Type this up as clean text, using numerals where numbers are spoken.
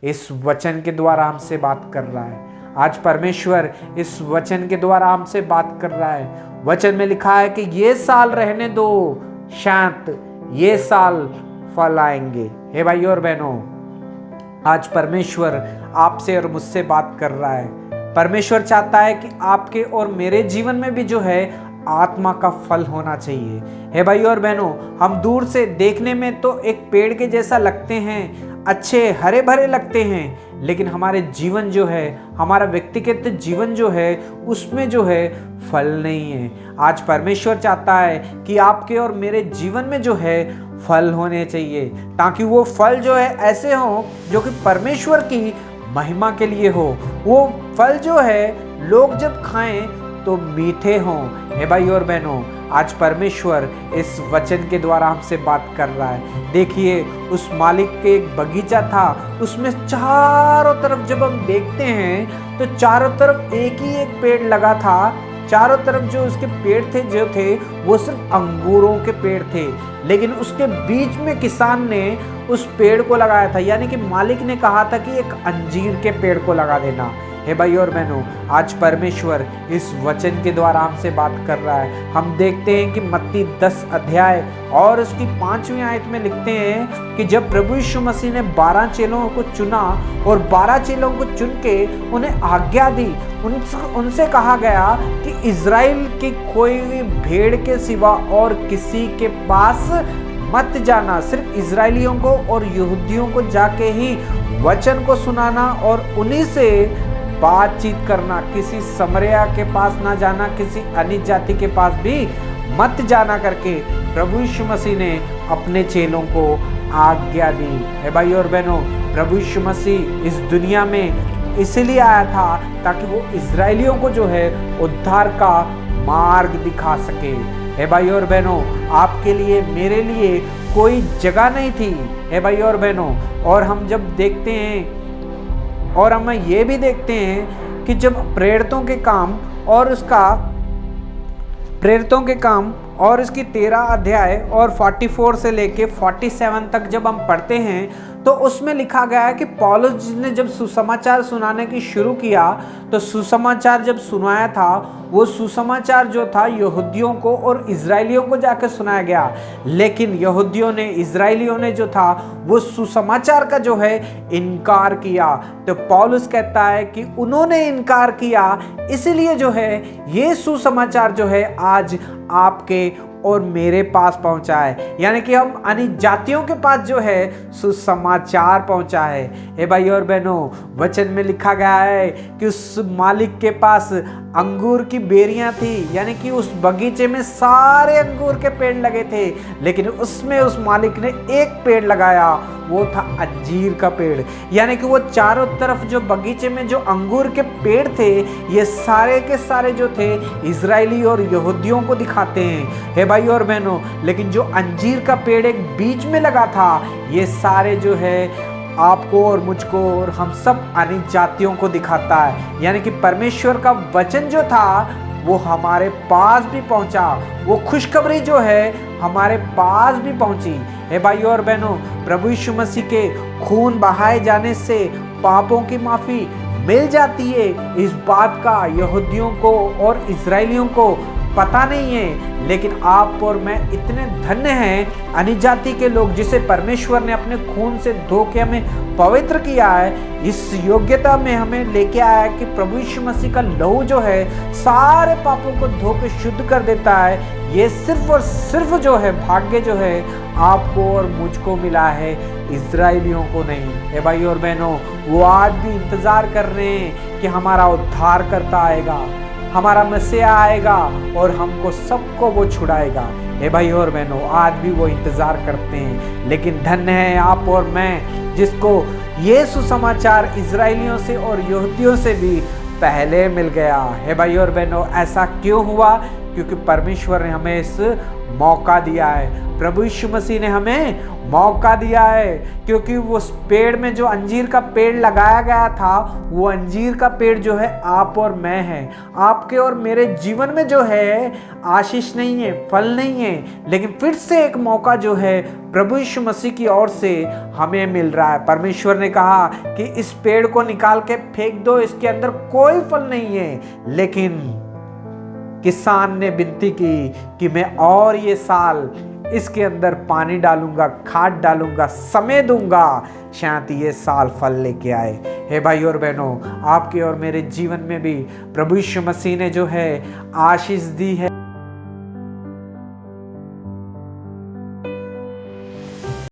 इस वचन के द्वारा हमसे बात कर रहा है। आज परमेश्वर इस वचन के द्वारा हमसे बात कर रहा है। वचन में लिखा है कि ये साल रहने दो शांत, ये साल फल आएंगे। हे भाइयों और बहनों, आज परमेश्वर आपसे और मुझसे बात कर रहा है। परमेश्वर चाहता है कि आपके और मेरे जीवन में भी जो है आत्मा का फल होना चाहिए। हे भाइयों और बहनों, हम दूर से देखने में तो एक पेड़ के जैसा लगते हैं, अच्छे हरे भरे लगते हैं, लेकिन हमारे जीवन जो है, हमारा व्यक्तिगत जीवन जो है, उसमें जो है फल नहीं है। आज परमेश्वर चाहता है कि आपके और मेरे जीवन में जो है फल होने चाहिए, ताकि वो फल जो है ऐसे हों जो कि परमेश्वर की महिमा के लिए हो। वो फल जो है लोग जब खाएं तो मीठे हों। हे भाई और बहनों, आज परमेश्वर इस वचन के द्वारा हमसे बात कर रहा है। देखिए, उस मालिक के एक बगीचा था, उसमें चारों तरफ जब हम देखते हैं तो चारों तरफ एक ही एक पेड़ लगा था। चारों तरफ जो उसके पेड़ थे जो थे वो सिर्फ अंगूरों के पेड़ थे, लेकिन उसके बीच में किसान ने उस पेड़ को लगाया था, यानी कि मालिक ने कहा था कि एक अंजीर के पेड़ को लगा देना। हे भाई और बहनों, आज परमेश्वर इस वचन के द्वारा हमसे बात कर रहा है। हम देखते हैं कि मत्ती 10 अध्याय और उसकी 5वीं आयत में लिखते हैं कि जब प्रभु यीशु मसीह ने 12 चेलों को चुना और 12 चेलों को चुन के उन्हें आज्ञा दी, उनसे कहा गया कि इज़राइल की कोई भी भेड़ के सिवा और किसी के पास मत जाना। सिर्फ इज़राइलियों को और यहूदियों को जाके ही वचन को सुनाना और उन्हीं से बातचीत करना। किसी समरिया के पास ना जाना, किसी अन्य जाति के पास भी मत जाना करके प्रभु यीशु मसीह ने अपने चेलों को आज्ञा दी। हे भाई और बहनों, प्रभु यीशु मसीह इस दुनिया में इसलिए आया था ताकि वो इज़राइलियों को जो है उद्धार का मार्ग दिखा सके। हे भाई और बहनों, आपके लिए मेरे लिए कोई जगह नहीं थी। हे भाई और बहनों, और हम जब देखते हैं और हम ये भी देखते हैं कि जब प्रेरितों के काम और इसकी 13 अध्याय और 44 से लेके 47 तक जब हम पढ़ते हैं तो उसमें लिखा गया है कि पौलुस ने जब सुसमाचार सुनाने की शुरू किया तो सुसमाचार जब सुनाया था, वो सुसमाचार जो था यहूदियों को और इज़राइलियों को जाकर सुनाया गया, लेकिन यहूदियों ने, इज़राइलियों ने जो था वो सुसमाचार का जो है इनकार किया। तो पौलुस कहता है कि उन्होंने इनकार किया, इसलिए जो है ये सुसमाचार जो है आज आपके और मेरे पास पहुंचा है, यानी कि हम अन्य जातियों के पास जो है सुसमाचार पहुंचा है। हे भाई और बहनों, वचन में लिखा गया है कि उस मालिक के पास अंगूर की बेरियां थी, यानी कि उस बगीचे में सारे अंगूर के पेड़ लगे थे, लेकिन उसमें उस मालिक ने एक पेड़ लगाया, वो था अंजीर का पेड़। यानी कि वो चारों तरफ जो बगीचे में जो अंगूर के पेड़ थे, ये सारे के सारे जो थे इजरायली और यहूदियों को दिखाते हैं। हे भाई और बहनों, लेकिन जो अंजीर का पेड़ एक बीच में लगा था, ये सारे जो है आपको और मुझको और हम सब अन्य जातियों को दिखाता है। यानी कि परमेश्वर का वचन जो था वो हमारे पास भी पहुंचा, वो खुशखबरी जो है हमारे पास भी पहुंची। हे भाइयों और बहनों, प्रभु यीशु मसीह के खून बहाए जाने से पापों की माफी मिल जाती है। इस बात का यहूदियों को और इजरायलियों को पता नहीं है, लेकिन आप और मैं इतने धन्य हैं, अन्य जाति के लोग जिसे परमेश्वर ने अपने खून से धो के हमें पवित्र किया है। इस योग्यता में हमें लेके आया है कि प्रभु यीशु मसीह का लहू जो है सारे पापों को धो के शुद्ध कर देता है। ये सिर्फ और सिर्फ जो है भाग्य जो है आपको और मुझको मिला है, इजरायलियों को नहीं। हे भाई और बहनों, वो आज भी इंतजार कर रहे हैं कि हमारा उद्धार करता आएगा, हमारा मसीहा आएगा और हमको सबको वो छुड़ाएगा। हे भाई और बहनों, आज भी वो इंतजार करते हैं, लेकिन धन्य है आप और मैं जिसको ये सुसमाचार इजरायलियों से और यहूदियों से भी पहले मिल गया। हे भाई और बहनों, ऐसा क्यों हुआ? क्योंकि परमेश्वर ने हमें इस मौका दिया है। प्रभु यीशु मसीह ने हमें मौका दिया है, क्योंकि वो उस पेड़ में जो अंजीर का पेड़ लगाया गया था, वो अंजीर का पेड़ जो है आप और मैं है। आपके और मेरे जीवन में जो है आशीष नहीं है, फल नहीं है, लेकिन फिर से एक मौका जो है प्रभु यीशु मसीह की ओर से हमें मिल रहा है। परमेश्वर ने कहा कि इस पेड़ को निकाल के फेंक दो, इसके अंदर कोई फल नहीं है। लेकिन किसान ने विनती की कि मैं और ये साल इसके अंदर पानी डालूंगा, खाद डालूंगा, समय दूंगा, शायद ये साल फल लेके आए। हे भाई और बहनों, आपके और मेरे जीवन में भी प्रभु यीशु मसीह ने जो है आशीष दी है।